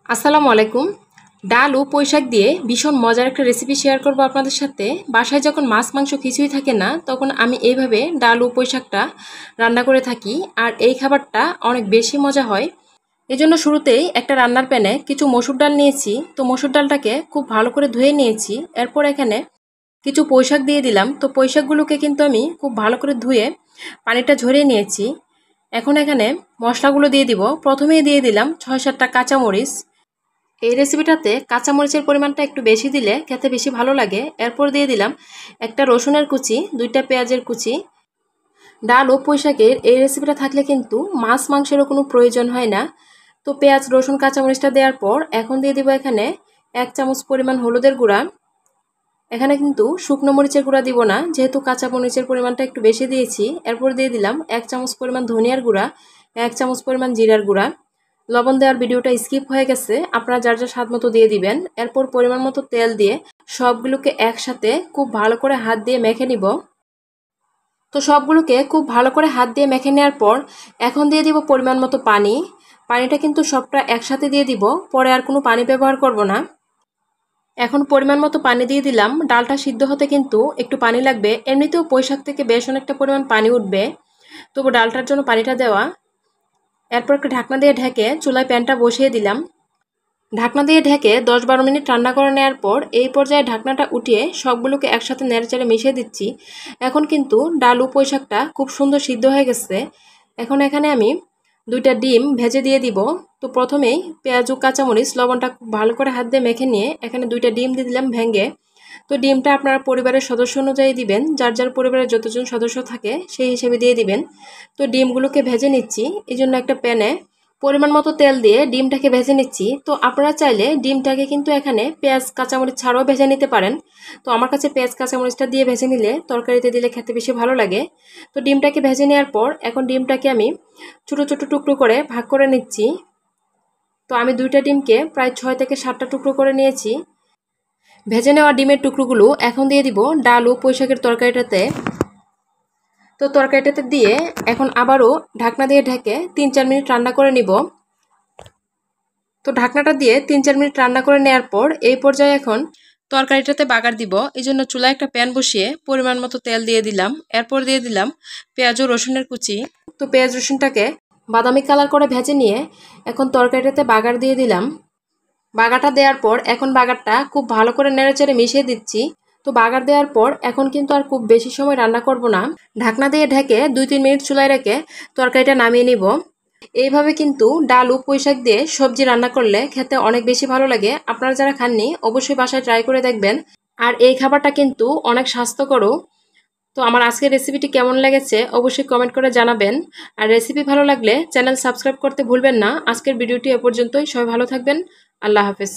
আসসালামু আলাইকুম। ডাল ও পুঁইশাক দিয়ে ভীষণ মজার একটা রেসিপি শেয়ার করব আপনাদের সাথে। বাসায় যখন মাছ মাংস কিছুই থাকে না, তখন আমি এইভাবে ডাল ও পুঁইশাকটা রান্না করে থাকি। আর এই খাবারটা অনেক বেশি মজা হয়। এজন্য শুরুতেই একটা রান্নার প্যানে কিছু মসুর ডাল নিয়েছি। তো মসুর ডালটাকে খুব ভালো করে ধুয়ে নিয়েছি। এরপর এখানে কিছু পুঁইশাক দিয়ে দিলাম। তো পুঁইশাকগুলোকে কিন্তু আমি খুব ভালো করে ধুয়ে পানিটা ঝরিয়ে নিয়েছি। এখন এখানে মশলাগুলো দিয়ে দিব। প্রথমেই দিয়ে দিলাম ৬-৭টা কাঁচামরিচ। এই রেসিপিটাতে কাঁচামরিচের পরিমাণটা একটু বেশি দিলে খেতে বেশি ভালো লাগে। এরপর দিয়ে দিলাম একটা রসুনের কুচি, 2টা পেঁয়াজের কুচি। ডাল ও পুঁইশাকের এই রেসিপিটা থাকলে কিন্তু মাছ মাংসেরও কোনো প্রয়োজন হয় না। তো পেঁয়াজ, রসুন, কাঁচামরিচটা দেওয়ার পর এখন দিয়ে দিব এখানে 1 চামচ পরিমাণ হলুদের গুঁড়া। এখানে কিন্তু শুকনো মরিচের গুঁড়া দিব না, যেহেতু কাঁচা মরিচের পরিমাণটা একটু বেশি দিয়েছি। এরপর দিয়ে দিলাম 1 চামচ পরিমাণ ধনিয়ার গুঁড়া, 1 চামচ পরিমাণ জিরার গুঁড়া। লবণ দেওয়ার ভিডিওটা স্কিপ হয়ে গেছে, আপনারা যার যার স্বাদ মতো দিয়ে দিবেন। এরপর পরিমাণ মতো তেল দিয়ে সবগুলোকে একসাথে খুব ভালো করে হাত দিয়ে মেখে নিব। তো সবগুলোকে খুব ভালো করে হাত দিয়ে মেখে নেওয়ার পর এখন দিয়ে দিব পরিমাণ মতো পানি। পানিটা কিন্তু সবটা একসাথে দিয়ে দিব, পরে আর কোনো পানি ব্যবহার করব না। এখন পরিমাণ মতো পানি দিয়ে দিলাম। ডালটা সিদ্ধ হতে কিন্তু একটু পানি লাগবে, এমনিতেও পুঁইশাক থেকে বেশ অনেকটা পরিমাণ পানি উঠবে, তবু ডালটার জন্য পানিটা দেওয়া। এরপর একটা ঢাকনা দিয়ে ঢেকে চুলায় প্যানটা বসিয়ে দিলাম। ঢাকনা দিয়ে ঢেকে 10-12 মিনিট রান্না করে নেওয়ার পর এই পর্যায়ে ঢাকনাটা উঠিয়ে সবগুলোকে একসাথে নেড়েচেড়ে মিশিয়ে দিচ্ছি। এখন কিন্তু ডাল ও পুঁইশাকটা খুব সুন্দর সিদ্ধ হয়ে গেছে। এখন এখানে আমি 2টা ডিম ভেজে দিয়ে দিব। তো প্রথমেই পেঁয়াজ ও কাঁচামরিচ লবণটা খুব ভালো করে হাত দিয়ে মেখে নিয়ে এখানে 2টা ডিম দিয়ে দিলাম ভেঙে। তো ডিমটা আপনারা পরিবারের সদস্য অনুযায়ী দিবেন, যার যার পরিবারের যতজন সদস্য থাকে সেই হিসেবে দিয়ে দিবেন। তো ডিমগুলোকে ভেজে নিচ্ছি। এই জন্য একটা প্যানে পরিমাণ মতো তেল দিয়ে ডিমটাকে ভেজে নিচ্ছি। তো আপনারা চাইলে ডিমটাকে কিন্তু এখানে পেঁয়াজ কাঁচামরিচ ছাড়াও ভেজে নিতে পারেন। তো আমার কাছে পেঁয়াজ কাঁচামরিচটা দিয়ে ভেজে নিলে তরকারিতে দিলে খেতে বেশি ভালো লাগে। তো ডিমটাকে ভেজে নেওয়ার পর এখন ডিমটাকে আমি ছোটো ছোটো টুকরো করে ভাগ করে নিচ্ছি। তো আমি 2টা ডিমকে প্রায় 6 থেকে 7টা টুকরো করে নিয়েছি। ভেজে নেওয়া ডিমের টুকরোগুলো এখন দিয়ে দিব ডাল ও পুঁইশাকের তরকারিটাতে। তো তরকারিটাতে দিয়ে এখন আবারও ঢাকনা দিয়ে ঢেকে 3-4 মিনিট রান্না করে নিব। তো ঢাকনাটা দিয়ে 3-4 মিনিট রান্না করে নেওয়ার পর এই পর্যায়ে এখন তরকারিটাতে বাগার দিব। এই জন্য চুলায় একটা প্যান বসিয়ে পরিমাণ মতো তেল দিয়ে দিলাম। এরপর দিয়ে দিলাম পেঁয়াজ ও রসুনের কুচি। তো পেঁয়াজ রসুনটাকে বাদামি কালার করে ভেজে নিয়ে এখন তরকারিটাতে বাগার দিয়ে দিলাম। বাগারটা দেওয়ার পর এখন বাগারটা খুব ভালো করে নেড়েচেড়ে মিশিয়ে দিচ্ছি। তো বাগার দেওয়ার পর এখন কিন্তু আর খুব বেশি সময় রান্না করব না। ঢাকনা দিয়ে ঢেকে 2-3 মিনিট চুলায় রেখে তরকারিটা নামিয়ে নিব। এইভাবে কিন্তু ডাল ও পুঁইশাক দিয়ে সবজি রান্না করলে খেতে অনেক বেশি ভালো লাগে। আপনারা যারা খাননি অবশ্যই বাসায় ট্রাই করে দেখবেন। আর এই খাবারটা কিন্তু অনেক স্বাস্থ্যকরও। তো আমার আজকের রেসিপিটি কেমন লেগেছে অবশ্যই কমেন্ট করে জানাবেন। আর রেসিপি ভালো লাগলে চ্যানেল সাবস্ক্রাইব করতে ভুলবেন না। আজকের ভিডিওটি এ পর্যন্তই। সবাই ভালো থাকবেন। আল্লাহ হাফেজ।